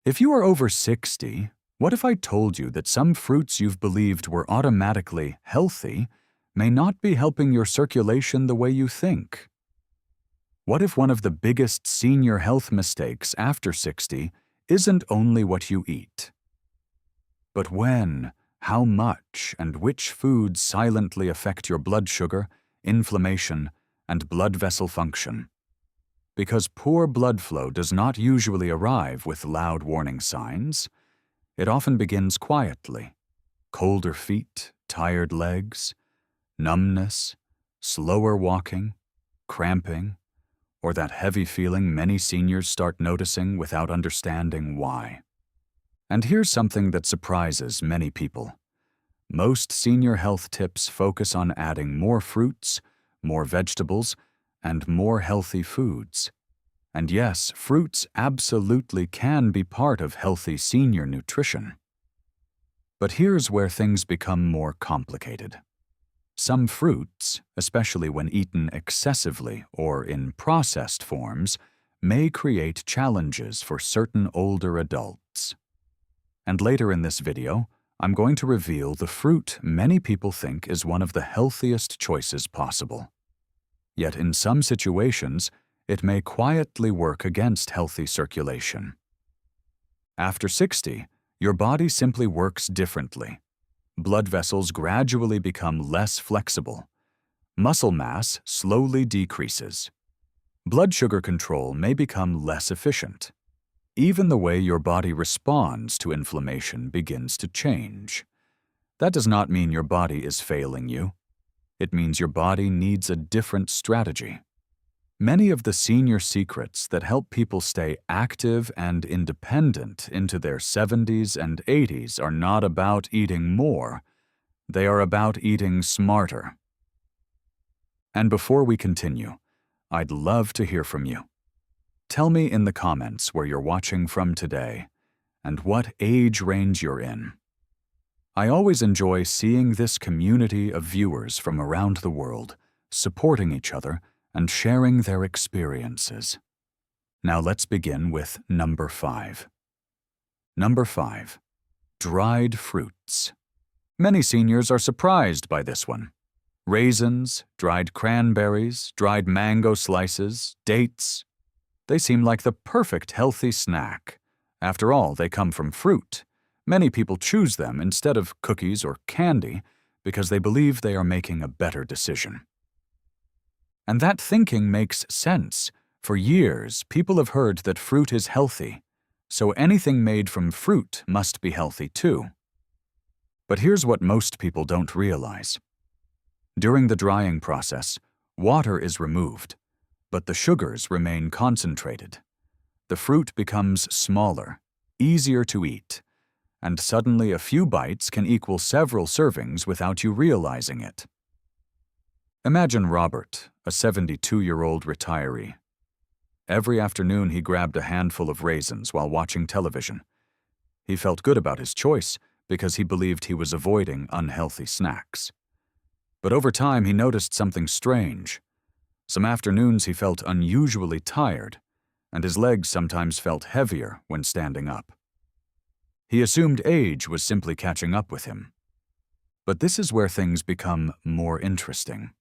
If you are over 60, what if I told you that some fruits you've believed were automatically healthy may not be helping your circulation the way you think? What if one of the biggest senior health mistakes after 60 isn't only what you eat, but when, how much, and which foods silently affect your blood sugar, inflammation, and blood vessel function? Because poor blood flow does not usually arrive with loud warning signs. It often begins quietly. Colder feet, tired legs, numbness, slower walking, cramping, or that heavy feeling many seniors start noticing without understanding why. And here's something that surprises many people. Most senior health tips focus on adding more fruits, more vegetables, and more healthy foods. And yes, fruits absolutely can be part of healthy senior nutrition. But here's where things become more complicated. Some fruits, especially when eaten excessively or in processed forms, may create challenges for certain older adults. And later in this video, I'm going to reveal the fruit many people think is one of the healthiest choices possible. Yet in some situations, it may quietly work against healthy circulation. After 60, your body simply works differently. Blood vessels gradually become less flexible. Muscle mass slowly decreases. Blood sugar control may become less efficient. Even the way your body responds to inflammation begins to change. That does not mean your body is failing you. It means your body needs a different strategy. Many of the senior secrets that help people stay active and independent into their 70s and 80s are not about eating more. They are about eating smarter. And before we continue, I'd love to hear from you. Tell me in the comments where you're watching from today and what age range you're in. I always enjoy seeing this community of viewers from around the world supporting each other and sharing their experiences. Now let's begin with number 5. Number 5. Dried fruits. Many seniors are surprised by this one. Raisins, dried cranberries, dried mango slices, dates. They seem like the perfect healthy snack. After all, they come from fruit. Many people choose them instead of cookies or candy because they believe they are making a better decision. And that thinking makes sense. For years, people have heard that fruit is healthy, so anything made from fruit must be healthy too. But here's what most people don't realize. During the drying process, water is removed, but the sugars remain concentrated. The fruit becomes smaller, easier to eat, and suddenly a few bites can equal several servings without you realizing it. Imagine Robert, a 72-year-old retiree. Every afternoon he grabbed a handful of raisins while watching television. He felt good about his choice because he believed he was avoiding unhealthy snacks. But over time he noticed something strange. Some afternoons he felt unusually tired, and his legs sometimes felt heavier when standing up. He assumed age was simply catching up with him. But this is where things become more interesting.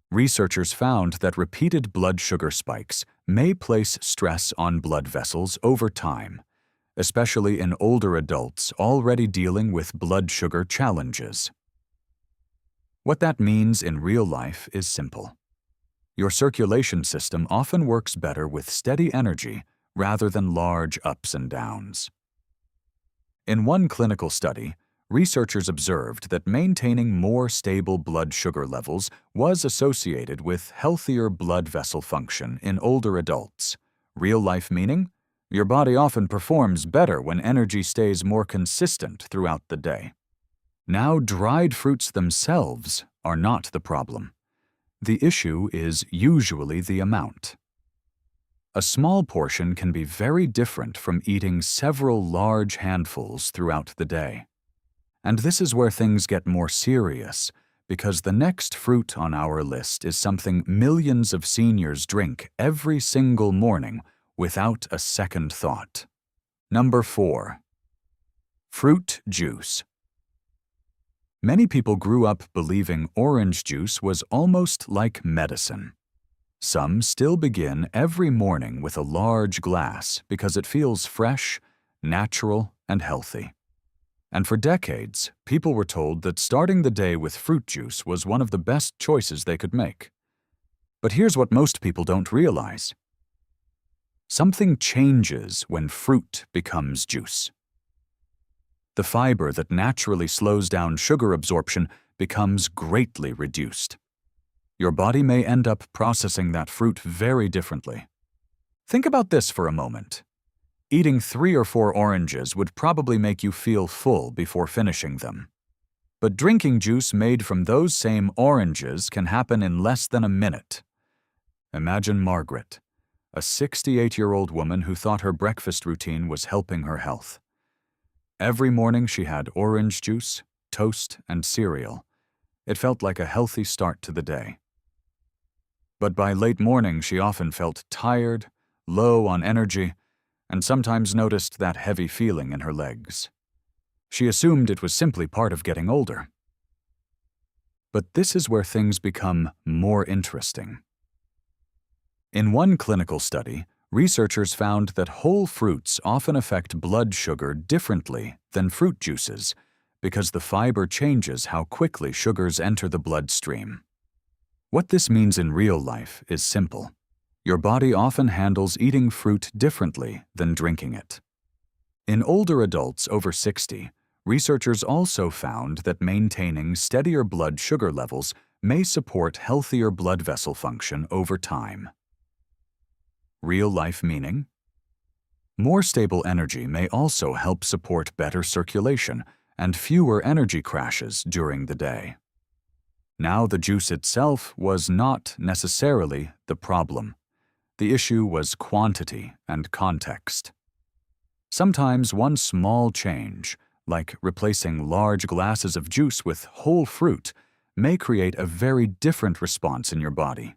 Researchers found that repeated blood sugar spikes may place stress on blood vessels over time, especially in older adults already dealing with blood sugar challenges. What that means in real life is simple. Your circulation system often works better with steady energy rather than large ups and downs. In one clinical study, researchers observed that maintaining more stable blood sugar levels was associated with healthier blood vessel function in older adults. Real life meaning? Your body often performs better when energy stays more consistent throughout the day. Now, dried fruits themselves are not the problem. The issue is usually the amount. A small portion can be very different from eating several large handfuls throughout the day. And this is where things get more serious, because the next fruit on our list is something millions of seniors drink every single morning without a second thought. Number 4. Fruit juice. Many people grew up believing orange juice was almost like medicine. Some still begin every morning with a large glass because it feels fresh, natural, and healthy. And for decades, people were told that starting the day with fruit juice was one of the best choices they could make. But here's what most people don't realize. Something changes when fruit becomes juice. The fiber that naturally slows down sugar absorption becomes greatly reduced. Your body may end up processing that fruit very differently. Think about this for a moment. Eating 3 or 4 oranges would probably make you feel full before finishing them. But drinking juice made from those same oranges can happen in less than a minute. Imagine Margaret, a 68-year-old woman who thought her breakfast routine was helping her health. Every morning she had orange juice, toast, and cereal. It felt like a healthy start to the day. But by late morning she often felt tired, low on energy, and sometimes noticed that heavy feeling in her legs. She assumed it was simply part of getting older. But this is where things become more interesting. In one clinical study, researchers found that whole fruits often affect blood sugar differently than fruit juices because the fiber changes how quickly sugars enter the bloodstream. What this means in real life is simple. Your body often handles eating fruit differently than drinking it. In older adults over 60, researchers also found that maintaining steadier blood sugar levels may support healthier blood vessel function over time. Real-life meaning? More stable energy may also help support better circulation and fewer energy crashes during the day. Now, the juice itself was not necessarily the problem. The issue was quantity and context. Sometimes one small change, like replacing large glasses of juice with whole fruit, may create a very different response in your body.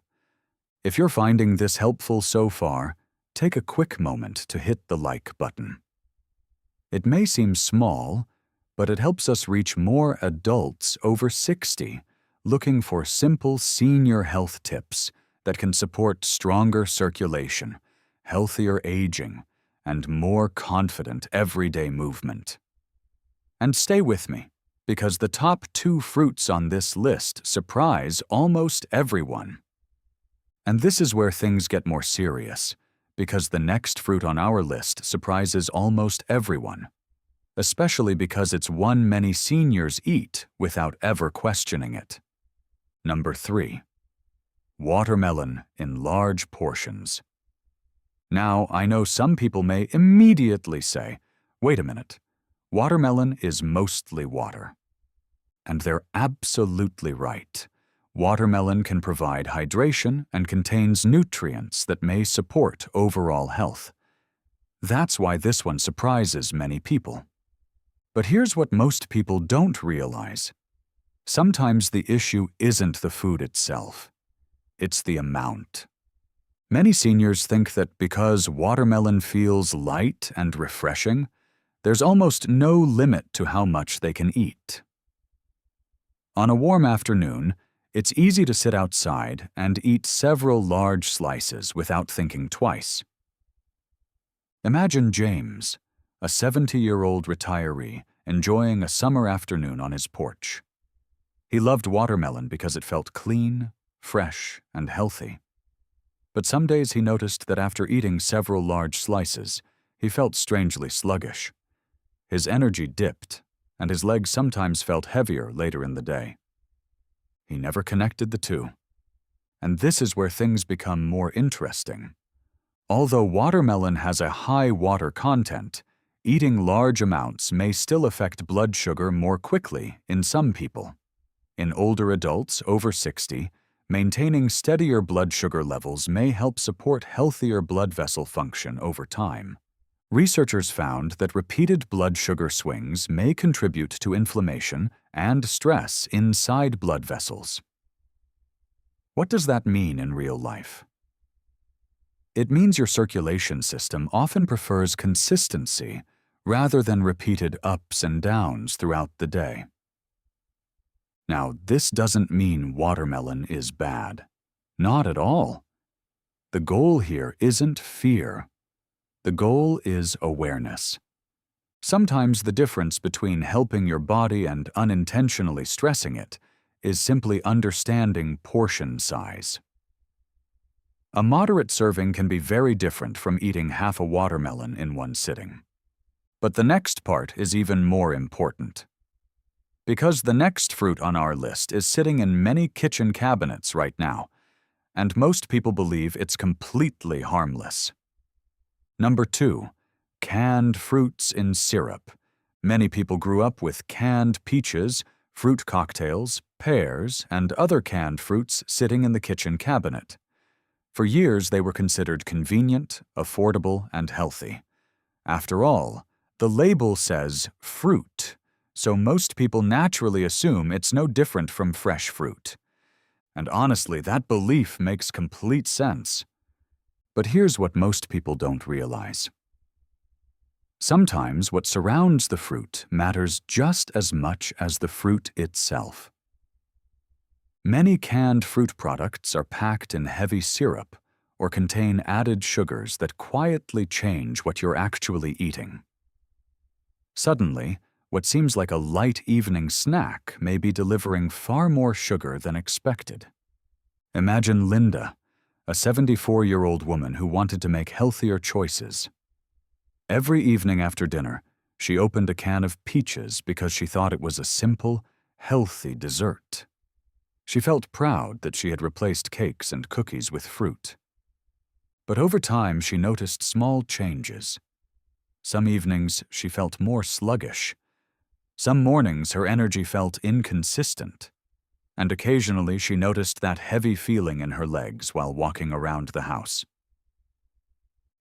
If you're finding this helpful so far, take a quick moment to hit the like button. It may seem small, but it helps us reach more adults over 60 looking for simple senior health tips that can support stronger circulation, healthier aging, and more confident everyday movement. And stay with me, because the top 2 fruits on this list surprise almost everyone. And this is where things get more serious, because the next fruit on our list surprises almost everyone, especially because it's one many seniors eat without ever questioning it. Number 3. Watermelon in large portions. Now, I know some people may immediately say, wait a minute, watermelon is mostly water. And they're absolutely right. Watermelon can provide hydration and contains nutrients that may support overall health. That's why this one surprises many people. But here's what most people don't realize. Sometimes the issue isn't the food itself. It's the amount. Many seniors think that because watermelon feels light and refreshing, there's almost no limit to how much they can eat. On a warm afternoon, it's easy to sit outside and eat several large slices without thinking twice. Imagine James, a 70-year-old retiree, enjoying a summer afternoon on his porch. He loved watermelon because it felt clean, fresh, and healthy. But some days he noticed that after eating several large slices, he felt strangely sluggish. His energy dipped, and his legs sometimes felt heavier later in the day. He never connected the two. And this is where things become more interesting. Although watermelon has a high water content, eating large amounts may still affect blood sugar more quickly in some people. In older adults over 60, maintaining steadier blood sugar levels may help support healthier blood vessel function over time. Researchers found that repeated blood sugar swings may contribute to inflammation and stress inside blood vessels. What does that mean in real life? It means your circulation system often prefers consistency rather than repeated ups and downs throughout the day. Now, this doesn't mean watermelon is bad. Not at all. The goal here isn't fear. The goal is awareness. Sometimes the difference between helping your body and unintentionally stressing it is simply understanding portion size. A moderate serving can be very different from eating half a watermelon in one sitting. But the next part is even more important. Because the next fruit on our list is sitting in many kitchen cabinets right now, and most people believe it's completely harmless. Number 2, canned fruits in syrup. Many people grew up with canned peaches, fruit cocktails, pears, and other canned fruits sitting in the kitchen cabinet. For years, they were considered convenient, affordable, and healthy. After all, the label says fruit, so most people naturally assume it's no different from fresh fruit. And honestly, that belief makes complete sense. But here's what most people don't realize. Sometimes what surrounds the fruit matters just as much as the fruit itself. Many canned fruit products are packed in heavy syrup or contain added sugars that quietly change what you're actually eating. Suddenly, what seems like a light evening snack may be delivering far more sugar than expected. Imagine Linda, a 74-year-old woman who wanted to make healthier choices. Every evening after dinner, she opened a can of peaches because she thought it was a simple, healthy dessert. She felt proud that she had replaced cakes and cookies with fruit. But over time, she noticed small changes. Some evenings, she felt more sluggish. Some mornings, her energy felt inconsistent. And occasionally, she noticed that heavy feeling in her legs while walking around the house.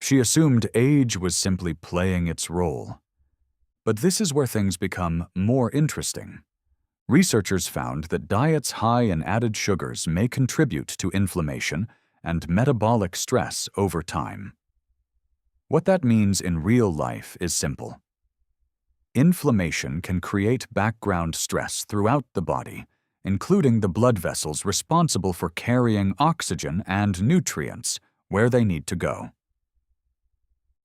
She assumed age was simply playing its role. But this is where things become more interesting. Researchers found that diets high in added sugars may contribute to inflammation and metabolic stress over time. What that means in real life is simple. Inflammation can create background stress throughout the body, including the blood vessels responsible for carrying oxygen and nutrients where they need to go.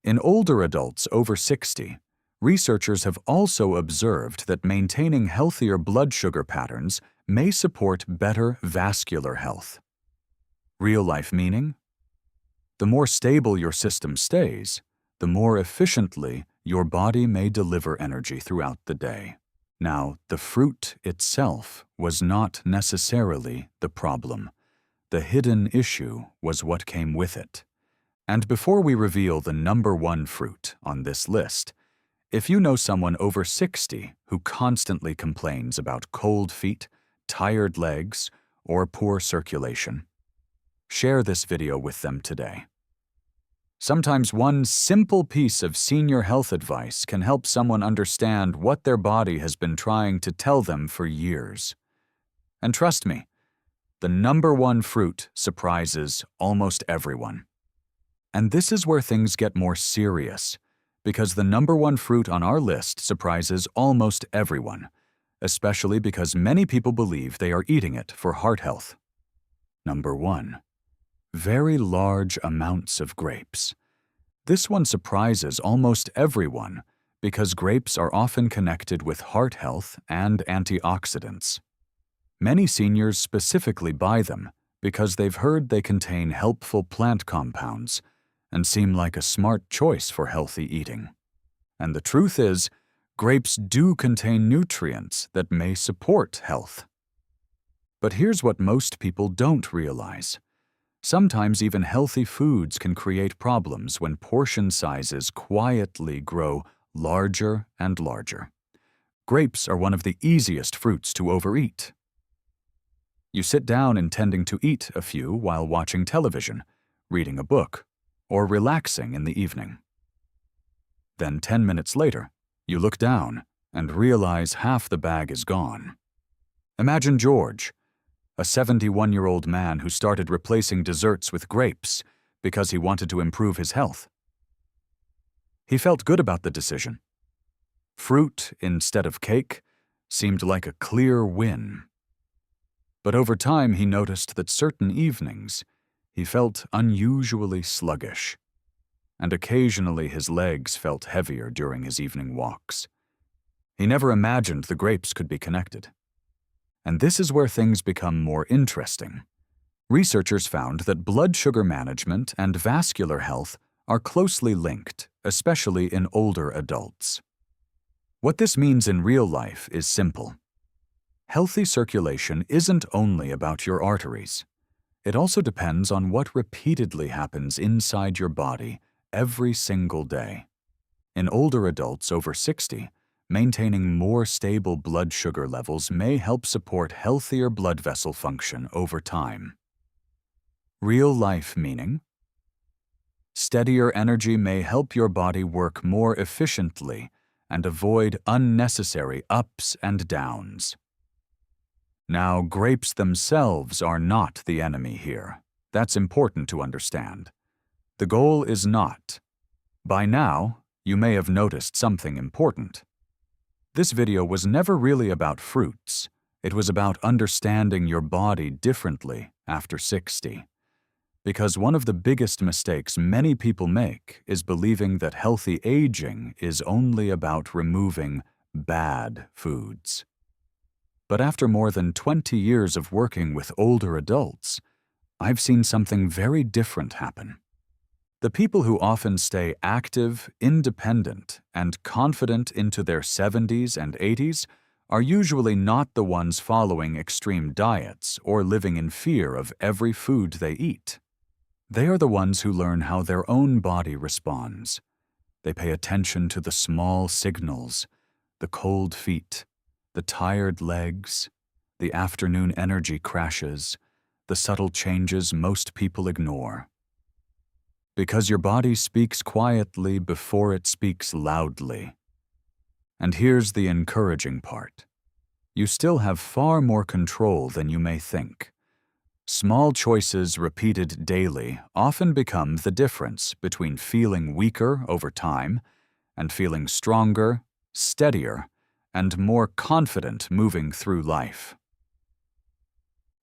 In older adults over 60, researchers have also observed that maintaining healthier blood sugar patterns may support better vascular health. Real-life meaning? The more stable your system stays, the more efficiently your body may deliver energy throughout the day. Now, the fruit itself was not necessarily the problem. The hidden issue was what came with it. And before we reveal the number 1 fruit on this list, if you know someone over 60 who constantly complains about cold feet, tired legs, or poor circulation, share this video with them today. Sometimes one simple piece of senior health advice can help someone understand what their body has been trying to tell them for years. And trust me, the number 1 fruit surprises almost everyone. And this is where things get more serious, because the number 1 fruit on our list surprises almost everyone, especially because many people believe they are eating it for heart health. Number 1. Very large amounts of grapes. This one surprises almost everyone because grapes are often connected with heart health and antioxidants. Many seniors specifically buy them because they've heard they contain helpful plant compounds and seem like a smart choice for healthy eating. And the truth is, grapes do contain nutrients that may support health. But here's what most people don't realize. Sometimes even healthy foods can create problems when portion sizes quietly grow larger and larger. Grapes are one of the easiest fruits to overeat. You sit down intending to eat a few while watching television, reading a book, or relaxing in the evening. Then 10 minutes later, you look down and realize half the bag is gone. Imagine George, a 71-year-old man who started replacing desserts with grapes because he wanted to improve his health. He felt good about the decision. Fruit instead of cake seemed like a clear win. But over time he noticed that certain evenings he felt unusually sluggish, and occasionally his legs felt heavier during his evening walks. He never imagined the grapes could be connected. And this is where things become more interesting. Researchers found that blood sugar management and vascular health are closely linked, especially in older adults. What this means in real life is simple. Healthy circulation isn't only about your arteries. It also depends on what repeatedly happens inside your body every single day. In older adults over 60, maintaining more stable blood sugar levels may help support healthier blood vessel function over time. Real-life meaning? Steadier energy may help your body work more efficiently and avoid unnecessary ups and downs. Now, grapes themselves are not the enemy here. That's important to understand. The goal is not. By now, you may have noticed something important. This video was never really about fruits. It was about understanding your body differently after 60. Because one of the biggest mistakes many people make is believing that healthy aging is only about removing bad foods. But after more than 20 years of working with older adults, I've seen something very different happen. The people who often stay active, independent, and confident into their 70s and 80s are usually not the ones following extreme diets or living in fear of every food they eat. They are the ones who learn how their own body responds. They pay attention to the small signals, the cold feet, the tired legs, the afternoon energy crashes, the subtle changes most people ignore. Because your body speaks quietly before it speaks loudly. And here's the encouraging part. You still have far more control than you may think. Small choices repeated daily often become the difference between feeling weaker over time and feeling stronger, steadier, and more confident moving through life.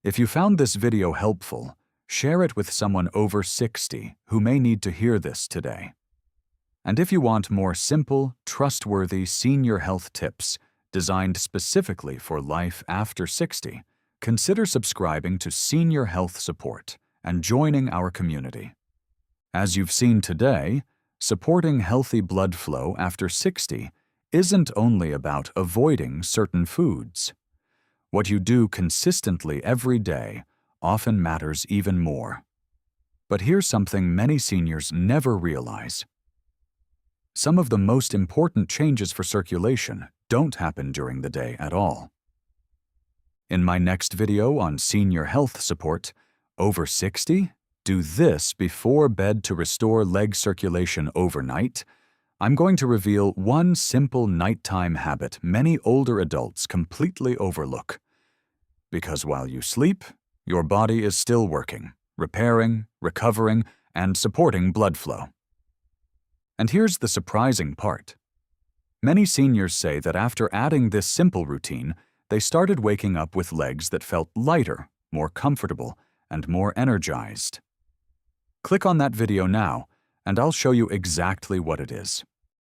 If you found this video helpful, share it with someone over 60 who may need to hear this today. And if you want more simple, trustworthy senior health tips designed specifically for life after 60, consider subscribing to Senior Health Support and joining our community. As you've seen today, supporting healthy blood flow after 60 isn't only about avoiding certain foods. What you do consistently every day often matters even more. But here's something many seniors never realize. Some of the most important changes for circulation don't happen during the day at all. In my next video on senior health support, over 60, do this before bed to restore leg circulation overnight, I'm going to reveal one simple nighttime habit many older adults completely overlook. Because while you sleep, your body is still working, repairing, recovering, and supporting blood flow. And here's the surprising part. Many seniors say that after adding this simple routine, they started waking up with legs that felt lighter, more comfortable, and more energized. Click on that video now, and I'll show you exactly what it is.